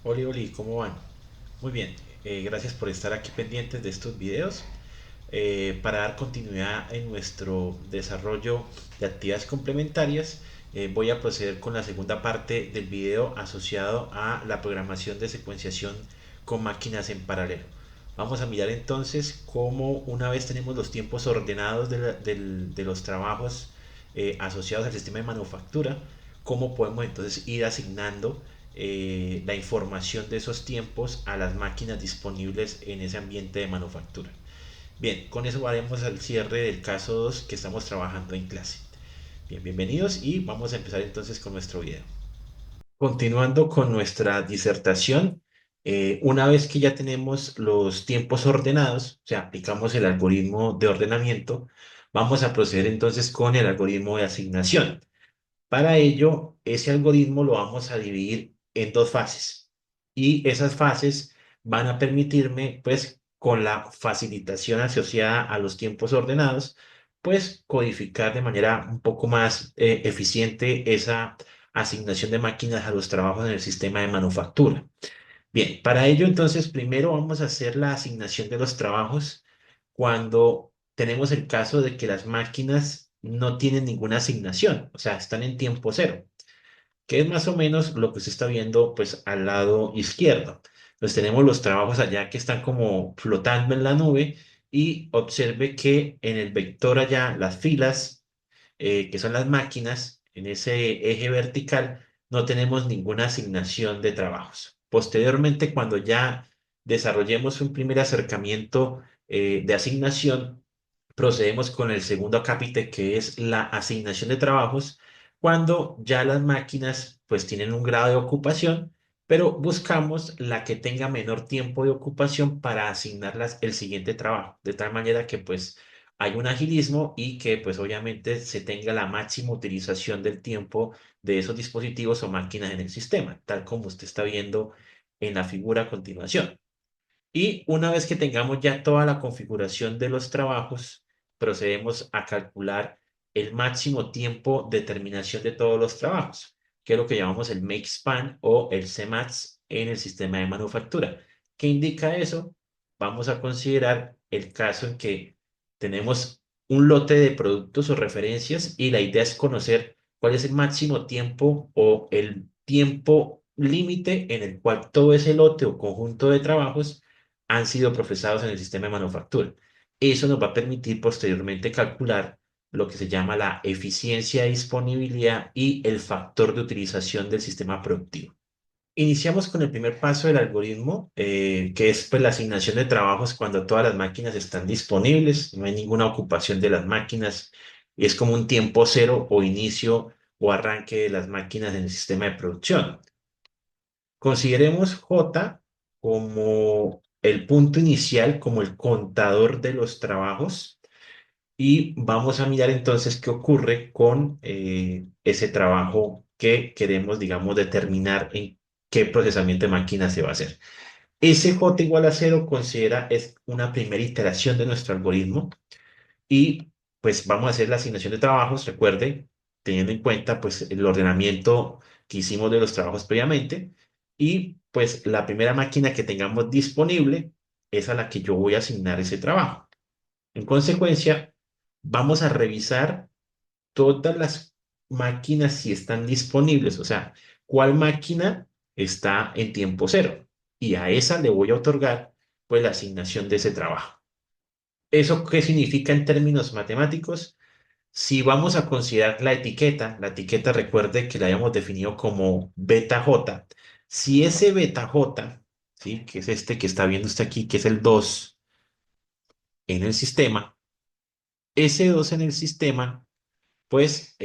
Oli, Oli, ¿cómo van? Muy bien, gracias por estar aquí pendientes de estos videos. Para dar continuidad en nuestro desarrollo de actividades complementarias, voy a proceder con la segunda parte del video asociado a la programación de secuenciación con máquinas en paralelo. Vamos a mirar entonces cómo una vez tenemos los tiempos ordenados de los trabajos asociados al sistema de manufactura, cómo podemos entonces ir asignando la información de esos tiempos a las máquinas disponibles en ese ambiente de manufactura. Bien, con eso haremos el cierre del caso 2 que estamos trabajando en clase. Bien, bienvenidos y vamos a empezar entonces con nuestro video. Continuando con nuestra disertación, una vez que ya tenemos los tiempos ordenados, o sea, aplicamos el algoritmo de ordenamiento, vamos a proceder entonces con el algoritmo de asignación. Para ello, ese algoritmo lo vamos a dividir en dos fases y esas fases van a permitirme, pues, con la facilitación asociada a los tiempos ordenados, pues, codificar de manera un poco más eficiente esa asignación de máquinas a los trabajos en el sistema de manufactura. Bien, para ello, entonces, primero vamos a hacer la asignación de los trabajos cuando tenemos el caso de que las máquinas no tienen ninguna asignación, o sea, están en tiempo cero, que es más o menos lo que usted está viendo pues al lado izquierdo. Pues tenemos los trabajos allá que están como flotando en la nube y observe que en el vector allá, las filas, que son las máquinas, en ese eje vertical, no tenemos ninguna asignación de trabajos. Posteriormente, cuando ya desarrollemos un primer acercamiento de asignación, procedemos con el segundo acápite, que es la asignación de trabajos, cuando ya las máquinas pues tienen un grado de ocupación, pero buscamos la que tenga menor tiempo de ocupación para asignarlas el siguiente trabajo, de tal manera que pues hay un agilismo y que pues obviamente se tenga la máxima utilización del tiempo de esos dispositivos o máquinas en el sistema, tal como usted está viendo en la figura a continuación. Y una vez que tengamos ya toda la configuración de los trabajos, procedemos a calcular el máximo tiempo de terminación de todos los trabajos, que es lo que llamamos el make span o el CMAX en el sistema de manufactura. ¿Qué indica eso? Vamos a considerar el caso en que tenemos un lote de productos o referencias y la idea es conocer cuál es el máximo tiempo o el tiempo límite en el cual todo ese lote o conjunto de trabajos han sido procesados en el sistema de manufactura. Eso nos va a permitir posteriormente calcular lo que se llama la eficiencia de disponibilidad y el factor de utilización del sistema productivo. Iniciamos con el primer paso del algoritmo, que es pues, la asignación de trabajos cuando todas las máquinas están disponibles, no hay ninguna ocupación de las máquinas y es como un tiempo cero o inicio o arranque de las máquinas en el sistema de producción. Consideremos J como el punto inicial, como el contador de los trabajos y vamos a mirar entonces qué ocurre con ese trabajo que queremos, digamos, determinar en qué procesamiento de máquina se va a hacer. Ese J igual a cero considera es una primera iteración de nuestro algoritmo y pues vamos a hacer la asignación de trabajos, recuerde, teniendo en cuenta pues el ordenamiento que hicimos de los trabajos previamente y pues la primera máquina que tengamos disponible es a la que yo voy a asignar ese trabajo. En consecuencia, vamos a revisar todas las máquinas si están disponibles, o sea, cuál máquina está en tiempo cero y a esa le voy a otorgar pues la asignación de ese trabajo. ¿Eso qué significa en términos matemáticos? Si vamos a considerar la etiqueta recuerde que la habíamos definido como beta J. Si ese beta J, ¿sí? Que es este que está viendo usted aquí, que es el 2 en el sistema, ese 2 en el sistema, pues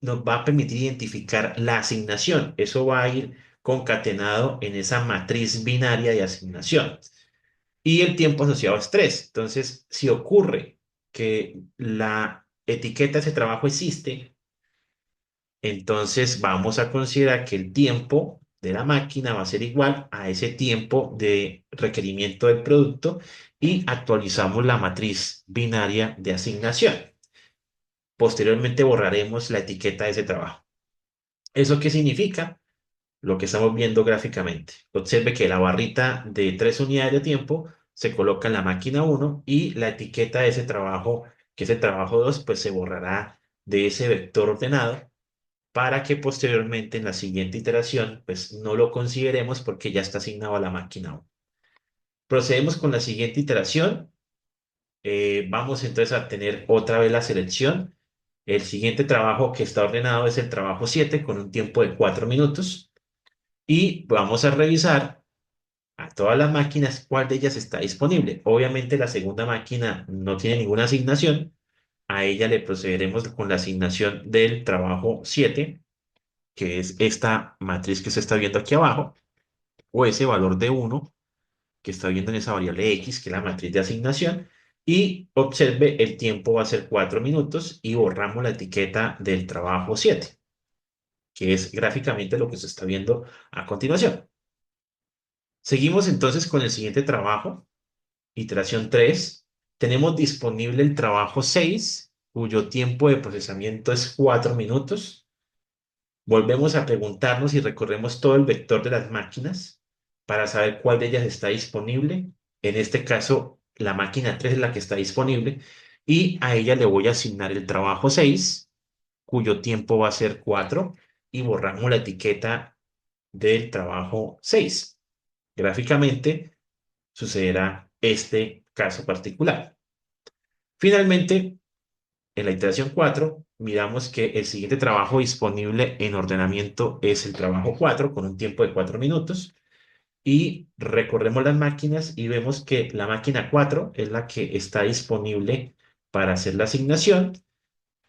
nos va a permitir identificar la asignación. Eso va a ir concatenado en esa matriz binaria de asignación. Y el tiempo asociado es 3. Entonces, si ocurre que la etiqueta de ese trabajo existe, entonces vamos a considerar que el tiempo de la máquina va a ser igual a ese tiempo de requerimiento del producto y actualizamos la matriz binaria de asignación. Posteriormente borraremos la etiqueta de ese trabajo. ¿Eso qué significa? lo que estamos viendo gráficamente. Observe que la barrita de 3 unidades de tiempo se coloca en la máquina uno y la etiqueta de ese trabajo, que es el trabajo 2, pues se borrará de ese vector ordenado para que posteriormente en la siguiente iteración, pues no lo consideremos porque ya está asignado a la máquina uno. Procedemos con la siguiente iteración. Vamos entonces a tener otra vez la selección. El siguiente trabajo que está ordenado es el trabajo 7 con un tiempo de 4 minutos. Y vamos a revisar a todas las máquinas cuál de ellas está disponible. Obviamente la segunda máquina no tiene ninguna asignación. A ella le procederemos con la asignación del trabajo 7, que es esta matriz que se está viendo aquí abajo, o ese valor de uno que está viendo en esa variable X, que es la matriz de asignación, y observe el tiempo va a ser 4 minutos y borramos la etiqueta del trabajo 7, que es gráficamente lo que se está viendo a continuación. Seguimos entonces con el siguiente trabajo, iteración 3. Tenemos disponible el trabajo 6, cuyo tiempo de procesamiento es 4 minutos. Volvemos a preguntarnos y recorremos todo el vector de las máquinas para saber cuál de ellas está disponible. En este caso, la máquina 3 es la que está disponible y a ella le voy a asignar el trabajo 6, cuyo tiempo va a ser 4, y borramos la etiqueta del trabajo 6. Gráficamente sucederá este caso particular. Finalmente, en la iteración 4, miramos que el siguiente trabajo disponible en ordenamiento es el trabajo 4 con un tiempo de 4 minutos y recorremos las máquinas y vemos que la máquina 4 es la que está disponible para hacer la asignación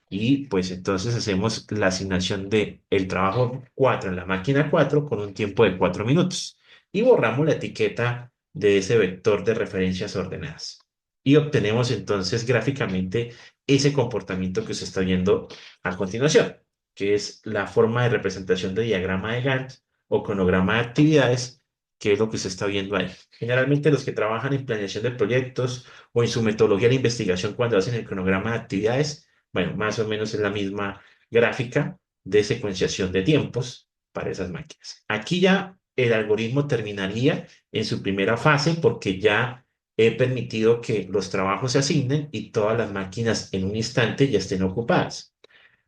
y pues entonces hacemos la asignación de el trabajo 4 en la máquina 4 con un tiempo de 4 minutos y borramos la etiqueta de ese vector de referencias ordenadas. Y obtenemos entonces gráficamente ese comportamiento que se está viendo a continuación, que es la forma de representación de diagrama de Gantt o cronograma de actividades, que es lo que se está viendo ahí. Generalmente los que trabajan en planeación de proyectos o en su metodología de investigación cuando hacen el cronograma de actividades, bueno, más o menos es la misma gráfica de secuenciación de tiempos para esas máquinas. Aquí ya el algoritmo terminaría en su primera fase porque ya he permitido que los trabajos se asignen y todas las máquinas en un instante ya estén ocupadas.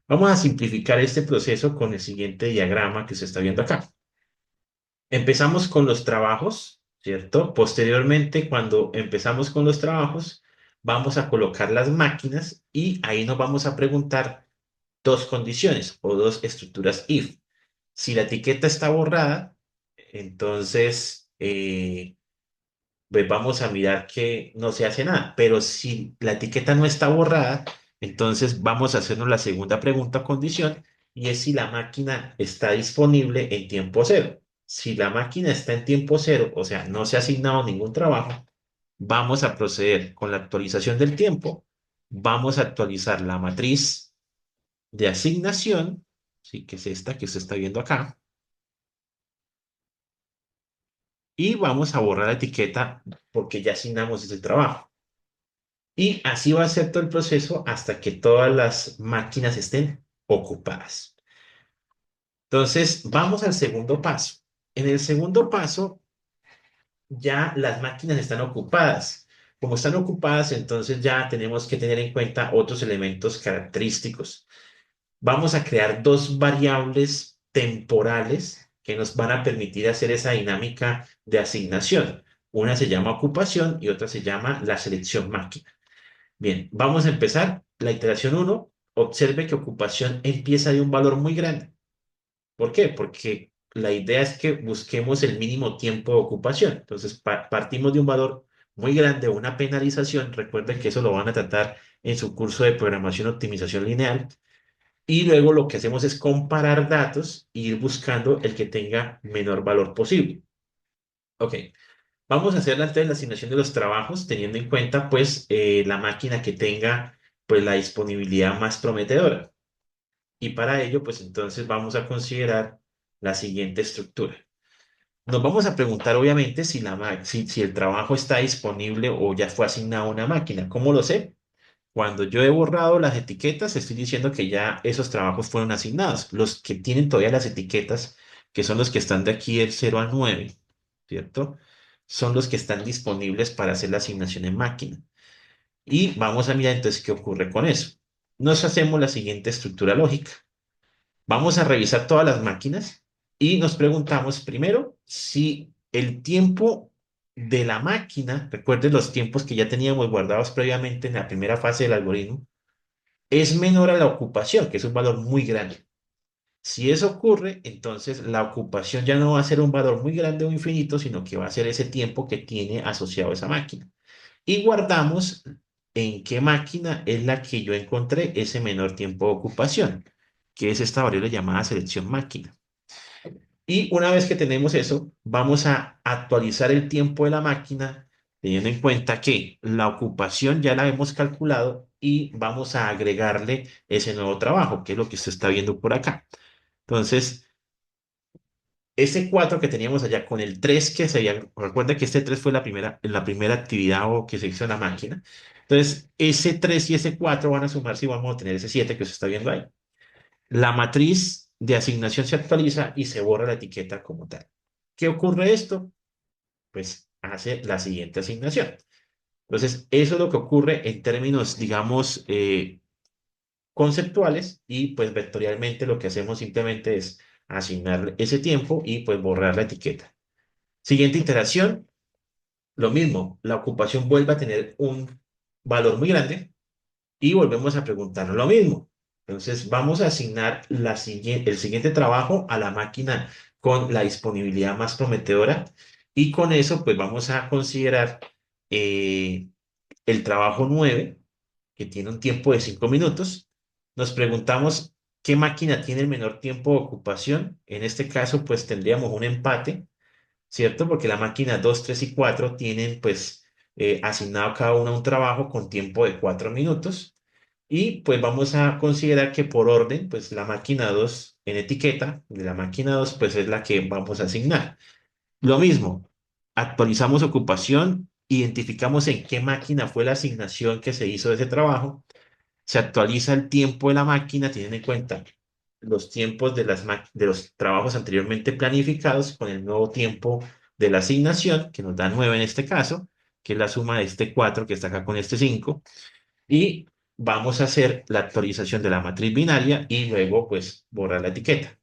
Vamos a simplificar este proceso con el siguiente diagrama que se está viendo acá. Empezamos con los trabajos, ¿cierto? Posteriormente, cuando empezamos con los trabajos, vamos a colocar las máquinas y ahí nos vamos a preguntar dos condiciones o dos estructuras if. Si la etiqueta está borrada, entonces pues vamos a mirar que no se hace nada. Pero si la etiqueta no está borrada, entonces vamos a hacernos la segunda pregunta o condición y es si la máquina está disponible en tiempo cero. Si la máquina está en tiempo cero, o sea, no se ha asignado ningún trabajo, vamos a proceder con la actualización del tiempo. Vamos a actualizar la matriz de asignación, sí, que es esta que se está viendo acá, y vamos a borrar la etiqueta porque ya asignamos ese trabajo. Y así va a ser todo el proceso hasta que todas las máquinas estén ocupadas. Entonces, vamos al segundo paso. En el segundo paso, ya las máquinas están ocupadas. Como están ocupadas, entonces ya tenemos que tener en cuenta otros elementos característicos. Vamos a crear dos variables temporales que nos van a permitir hacer esa dinámica de asignación. Una se llama ocupación y otra se llama la selección máquina. Bien, vamos a empezar la iteración uno. Observe que ocupación empieza de un valor muy grande. ¿Por qué? Porque la idea es que busquemos el mínimo tiempo de ocupación. Entonces, partimos de un valor muy grande, una penalización. Recuerden que eso lo van a tratar en su curso de programación optimización lineal. Y luego lo que hacemos es comparar datos e ir buscando el que tenga menor valor posible. Ok, vamos a hacer entonces la asignación de los trabajos teniendo en cuenta pues la máquina que tenga pues la disponibilidad más prometedora. Y para ello pues entonces vamos a considerar la siguiente estructura. Nos vamos a preguntar obviamente si el trabajo está disponible o ya fue asignado a una máquina. ¿Cómo lo sé? Cuando yo he borrado las etiquetas, estoy diciendo que ya esos trabajos fueron asignados. Los que tienen todavía las etiquetas que son los que están de aquí del 0 al 9, ¿cierto? Son los que están disponibles para hacer la asignación en máquina. Y vamos a mirar entonces qué ocurre con eso. Nos hacemos la siguiente estructura lógica. Vamos a revisar todas las máquinas y nos preguntamos primero si el tiempo de la máquina, recuerden los tiempos que ya teníamos guardados previamente en la primera fase del algoritmo, es menor a la ocupación, que es un valor muy grande. Si eso ocurre, entonces la ocupación ya no va a ser un valor muy grande o infinito, sino que va a ser ese tiempo que tiene asociado esa máquina. Y guardamos en qué máquina es la que yo encontré ese menor tiempo de ocupación, que es esta variable llamada selección máquina. Y una vez que tenemos eso, vamos a actualizar el tiempo de la máquina, teniendo en cuenta que la ocupación ya la hemos calculado y vamos a agregarle ese nuevo trabajo, que es lo que usted está viendo por acá. Entonces, ese 4 que teníamos allá con el 3 que se había, recuerda que este 3 fue la primera actividad o que se hizo en la máquina. Entonces, ese 3 y ese 4 van a sumarse y vamos a tener ese 7 que usted está viendo ahí. La matriz de asignación se actualiza y se borra la etiqueta como tal. ¿Qué ocurre esto? Pues hace la siguiente asignación. Entonces, eso es lo que ocurre en términos, digamos, conceptuales y pues vectorialmente lo que hacemos simplemente es asignar ese tiempo y pues borrar la etiqueta. Siguiente iteración, lo mismo, la ocupación vuelve a tener un valor muy grande y volvemos a preguntarnos lo mismo. Entonces, vamos a asignar el siguiente trabajo a la máquina con la disponibilidad más prometedora y con eso, pues vamos a considerar eh, el trabajo 9 que tiene un tiempo de 5 minutos. Nos preguntamos qué máquina tiene el menor tiempo de ocupación. En este caso, pues tendríamos un empate, ¿cierto? Porque la máquina 2, 3 y 4 tienen, pues, asignado cada una un trabajo con tiempo de 4 minutos. Y pues vamos a considerar que por orden, pues la máquina 2 en etiqueta de la máquina 2 pues es la que vamos a asignar. Lo mismo, actualizamos ocupación, identificamos en qué máquina fue la asignación que se hizo de ese trabajo, se actualiza el tiempo de la máquina teniendo en cuenta los tiempos de los trabajos anteriormente planificados con el nuevo tiempo de la asignación, que nos da 9 en este caso, que es la suma de este 4 que está acá con este 5 y vamos a hacer la actualización de la matriz binaria y luego pues borrar la etiqueta.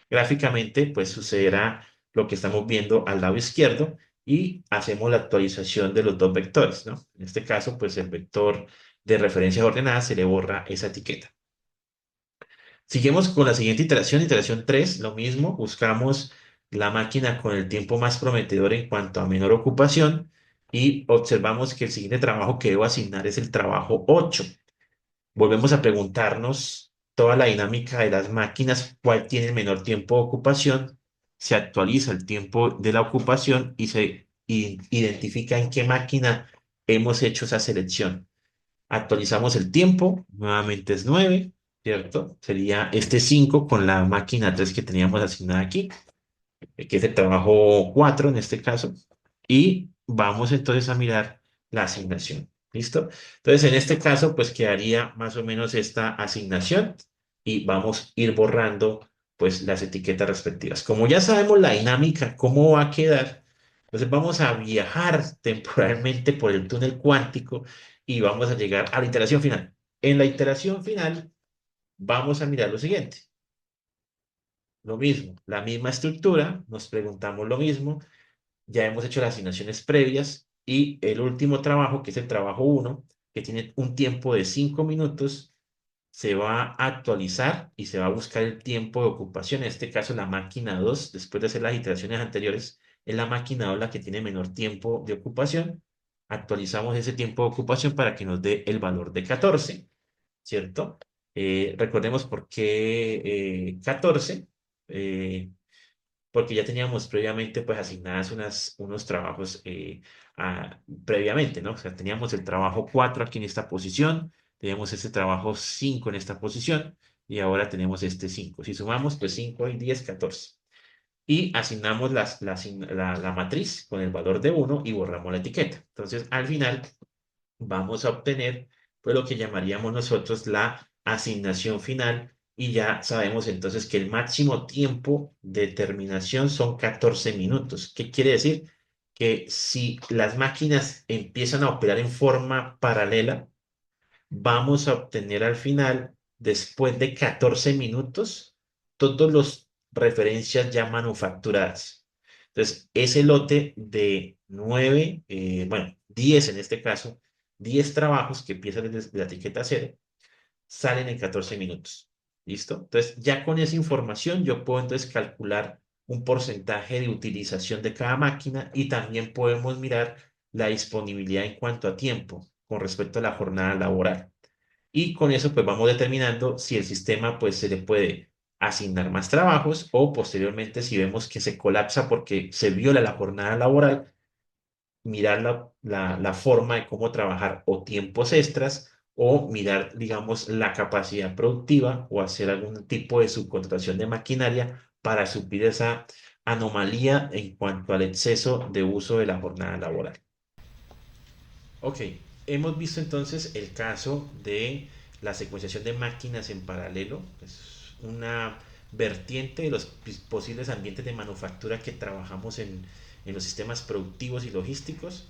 Gráficamente pues sucederá lo que estamos viendo al lado izquierdo y hacemos la actualización de los dos vectores, ¿no? En este caso pues el vector de referencia ordenada se le borra esa etiqueta. Seguimos con la siguiente iteración 3, lo mismo, buscamos la máquina con el tiempo más prometedor en cuanto a menor ocupación y observamos que el siguiente trabajo que debo asignar es el trabajo 8. Volvemos a preguntarnos toda la dinámica de las máquinas, cuál tiene el menor tiempo de ocupación, se actualiza el tiempo de la ocupación y se identifica en qué máquina hemos hecho esa selección. Actualizamos el tiempo, nuevamente es 9, ¿cierto? Sería este 5 con la máquina 3 que teníamos asignada aquí, que es el trabajo 4 en este caso, y vamos entonces a mirar la asignación. ¿Listo? Entonces, en este caso, pues quedaría más o menos esta asignación y vamos a ir borrando pues las etiquetas respectivas. Como ya sabemos la dinámica, cómo va a quedar, entonces vamos a viajar temporalmente por el túnel cuántico y vamos a llegar a la iteración final. En la iteración final, vamos a mirar lo siguiente. Lo mismo, la misma estructura, nos preguntamos lo mismo, ya hemos hecho las asignaciones previas y el último trabajo, que es el trabajo 1, que tiene un tiempo de 5 minutos, se va a actualizar y se va a buscar el tiempo de ocupación. En este caso, la máquina 2, después de hacer las iteraciones anteriores, es la máquina 2 la que tiene menor tiempo de ocupación. Actualizamos ese tiempo de ocupación para que nos dé el valor de 14, ¿cierto? Recordemos por qué 14. eh, Porque ya teníamos previamente pues asignadas unos trabajos previamente, ¿no? O sea, teníamos el trabajo 4 aquí en esta posición, teníamos este trabajo 5 en esta posición y ahora tenemos este 5. Si sumamos, pues 5 y 10, 14. Y asignamos la matriz con el valor de 1 y borramos la etiqueta. Entonces, al final vamos a obtener pues lo que llamaríamos nosotros la asignación final y ya sabemos entonces que el máximo tiempo de terminación son 14 minutos. ¿Qué quiere decir? Que si las máquinas empiezan a operar en forma paralela, vamos a obtener al final, después de 14 minutos, todos los referencias ya manufacturadas. Entonces, ese lote de 9, bueno, 10 en este caso, 10 trabajos que empiezan desde la etiqueta cero, salen en 14 minutos. ¿Listo? Entonces, ya con esa información yo puedo entonces calcular un porcentaje de utilización de cada máquina y también podemos mirar la disponibilidad en cuanto a tiempo con respecto a la jornada laboral. Y con eso pues vamos determinando si el sistema pues se le puede asignar más trabajos o posteriormente si vemos que se colapsa porque se viola la jornada laboral, mirar la forma de cómo trabajar o tiempos extras o mirar, digamos, la capacidad productiva o hacer algún tipo de subcontratación de maquinaria para suplir esa anomalía en cuanto al exceso de uso de la jornada laboral. Ok, hemos visto entonces el caso de la secuenciación de máquinas en paralelo. Es una vertiente de los posibles ambientes de manufactura que trabajamos en los sistemas productivos y logísticos.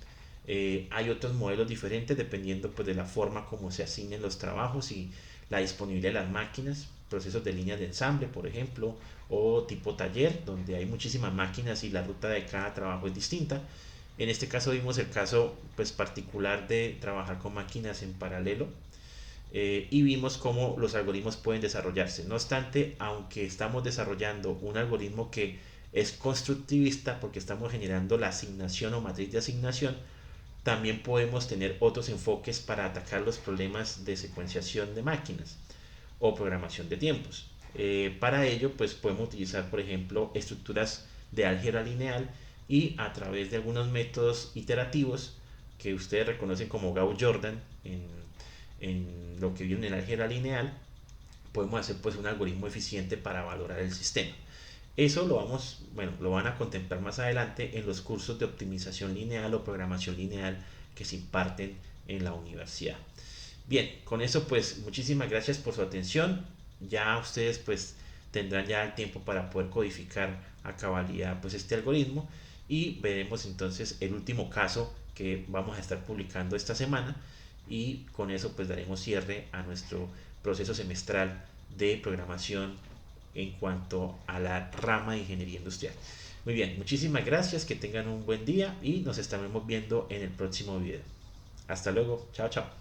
Hay otros modelos diferentes dependiendo pues, de la forma como se asignen los trabajos y la disponibilidad de las máquinas, procesos de líneas de ensamble, por ejemplo, o tipo taller, donde hay muchísimas máquinas y la ruta de cada trabajo es distinta. En este caso vimos el caso pues, particular de trabajar con máquinas en paralelo y vimos cómo los algoritmos pueden desarrollarse. No obstante, aunque estamos desarrollando un algoritmo que es constructivista porque estamos generando la asignación o matriz de asignación, también podemos tener otros enfoques para atacar los problemas de secuenciación de máquinas o programación de tiempos. Para ello, pues podemos utilizar, por ejemplo, estructuras de álgebra lineal y a través de algunos métodos iterativos que ustedes reconocen como Gauss-Jordan en lo que viene en el álgebra lineal, podemos hacer pues un algoritmo eficiente para valorar el sistema. Eso lo van a contemplar más adelante en los cursos de optimización lineal o programación lineal que se imparten en la universidad. Bien, con eso pues muchísimas gracias por su atención. Ya ustedes pues tendrán ya el tiempo para poder codificar a cabalidad pues este algoritmo y veremos entonces el último caso que vamos a estar publicando esta semana y con eso pues daremos cierre a nuestro proceso semestral de programación en cuanto a la rama de ingeniería industrial. Muy bien, muchísimas gracias, que tengan un buen día y nos estaremos viendo en el próximo video. Hasta luego, chao, chao.